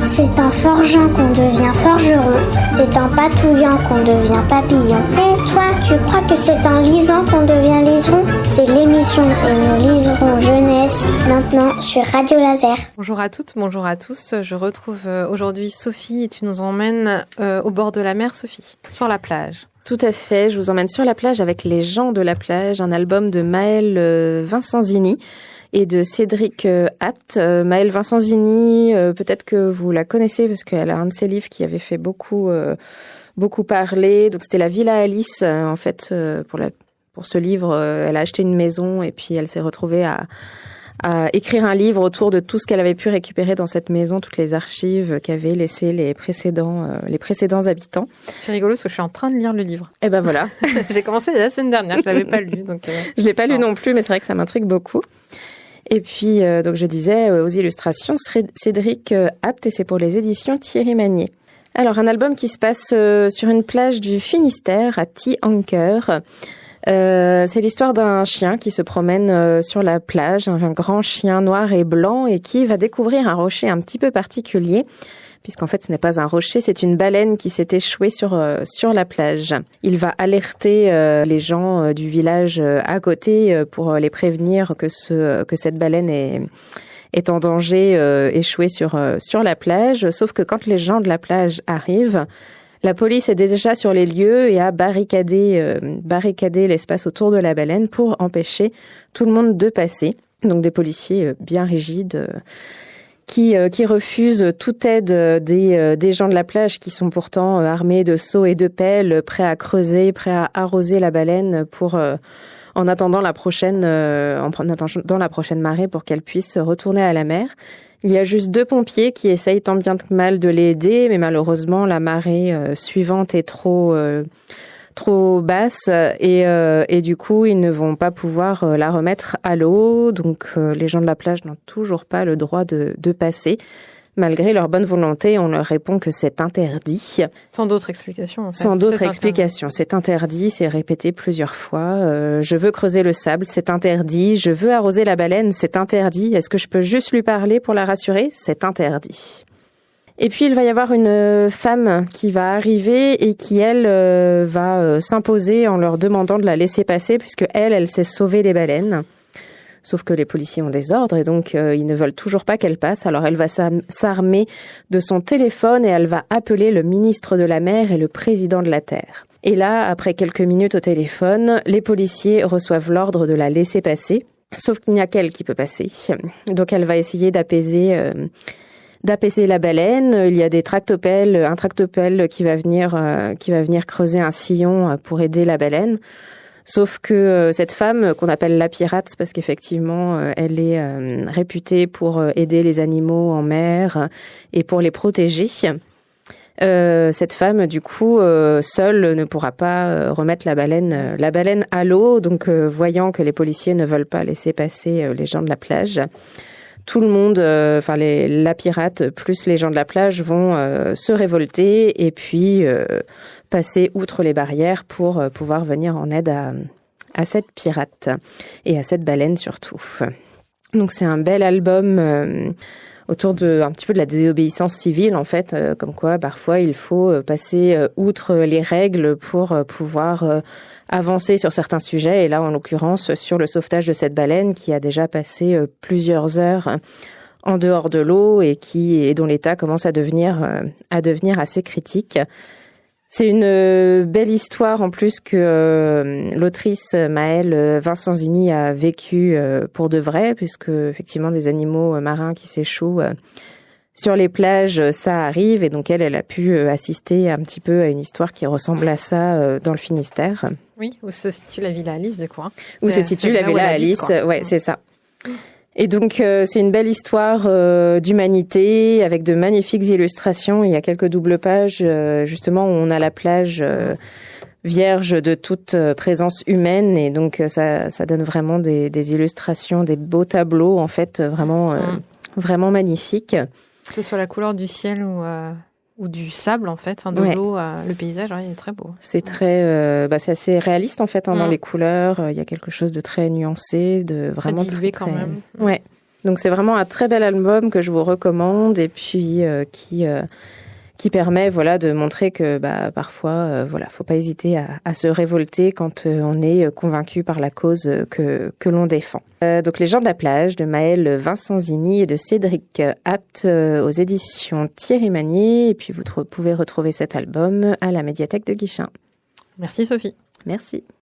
C'est en forgeant qu'on devient forgeron, c'est en patouillant qu'on devient papillon. Et toi, tu crois que c'est en lisant qu'on devient liseron? C'est l'émission Et nous liserons jeunesse, maintenant sur Radio Laser. Bonjour à toutes, bonjour à tous. Je retrouve aujourd'hui Sophie et tu nous emmènes au bord de la mer, Sophie, sur la plage. Tout à fait, je vous emmène sur la plage avec Les gens de la plage, un album de Maëlle Vincenzini et de Cédric Apt. Maëlle Vincenzini, peut-être que vous la connaissez parce qu'elle a un de ses livres qui avait fait beaucoup parler. Donc c'était La Villa Alice, en fait, pour ce livre, elle a acheté une maison et puis elle s'est retrouvée à écrire un livre autour de tout ce qu'elle avait pu récupérer dans cette maison, toutes les archives qu'avaient laissées les précédents habitants. C'est rigolo parce que je suis en train de lire le livre. Et ben voilà. J'ai commencé la semaine dernière, je l'avais pas lu. Donc, je l'ai pas lu non plus, mais c'est vrai que ça m'intrigue beaucoup. Et puis, donc je disais, aux illustrations, Cédric Apt, et c'est pour les éditions Thierry Magnier. Alors, un album qui se passe sur une plage du Finistère, à T-Anker. C'est l'histoire d'un chien qui se promène sur la plage, un grand chien noir et blanc, et qui va découvrir un rocher un petit peu particulier, puisqu'en fait ce n'est pas un rocher, c'est une baleine qui s'est échouée sur la plage. Il va alerter les gens du village à côté pour les prévenir que cette baleine est en danger, échouée sur la plage, sauf que quand les gens de la plage arrivent, la police est déjà sur les lieux et a barricadé l'espace autour de la baleine pour empêcher tout le monde de passer. Donc des policiers bien rigides qui refusent toute aide des gens de la plage qui sont pourtant armés de seaux et de pelles, prêts à creuser, prêts à arroser la baleine en attendant la prochaine marée pour qu'elle puisse retourner à la mer. Il y a juste 2 pompiers qui essayent tant bien que mal de l'aider, mais malheureusement, la marée suivante est trop basse et du coup, ils ne vont pas pouvoir la remettre à l'eau. Donc, les gens de la plage n'ont toujours pas le droit de passer. Malgré leur bonne volonté, on leur répond que c'est interdit. Sans d'autres explications, en fait. Sans d'autres explications. C'est interdit, c'est répété plusieurs fois. Je veux creuser le sable, c'est interdit. Je veux arroser la baleine, c'est interdit. Est-ce que je peux juste lui parler pour la rassurer? C'est interdit. Et puis, il va y avoir une femme qui va arriver et qui, elle, va s'imposer en leur demandant de la laisser passer puisque elle s'est sauvée des baleines. Sauf que les policiers ont des ordres et donc ils ne veulent toujours pas qu'elle passe. Alors elle va s'armer de son téléphone et elle va appeler le ministre de la mer et le président de la Terre. Et là, après quelques minutes au téléphone, les policiers reçoivent l'ordre de la laisser passer. Sauf qu'il n'y a qu'elle qui peut passer. Donc elle va essayer d'apaiser la baleine. Il y a un tractopelle qui va venir creuser un sillon pour aider la baleine. Sauf que cette femme, qu'on appelle la pirate, parce qu'effectivement, elle est réputée pour aider les animaux en mer et pour les protéger. Cette femme, du coup, seule ne pourra pas remettre la baleine à l'eau. Donc, voyant que les policiers ne veulent pas laisser passer les gens de la plage, tout le monde, la pirate plus les gens de la plage vont se révolter et puis passer outre les barrières pour pouvoir venir en aide à cette pirate et à cette baleine surtout. Donc c'est un bel album autour un petit peu de la désobéissance civile en fait, comme quoi parfois il faut passer outre les règles pour pouvoir avancer sur certains sujets, et là en l'occurrence sur le sauvetage de cette baleine qui a déjà passé plusieurs heures en dehors de l'eau et dont l'état commence à devenir assez critique. C'est une belle histoire en plus que l'autrice Maëlle Vincenzini a vécue pour de vrai, puisque effectivement des animaux marins qui s'échouent sur les plages, ça arrive, et donc elle a pu assister un petit peu à une histoire qui ressemble à ça dans le Finistère. Oui, où se situe la Villa Alice, je crois. Où se situe la Villa Alice, ouais, c'est ça. Et donc, c'est une belle histoire d'humanité avec de magnifiques illustrations. Il y a quelques doubles pages, justement, où on a la plage vierge de toute présence humaine. Et donc, ça donne vraiment des illustrations, des beaux tableaux, en fait, vraiment magnifiques. Que ce soit la couleur du ciel ou du sable, en fait, de l'eau, le paysage, il est très beau. C'est c'est assez réaliste, en fait, dans les couleurs. Il y a quelque chose de très nuancé, de vraiment très dilué quand même. Ouais. Donc c'est vraiment un très bel album que je vous recommande et puis qui permet de montrer que parfois faut pas hésiter à se révolter quand on est convaincu par la cause que l'on défend. Donc Les gens de la plage de Maëlle Vincenzini et de Cédric Apt aux éditions Thierry Magnier, et puis vous pouvez retrouver cet album à la médiathèque de Guichen. Merci Sophie. Merci.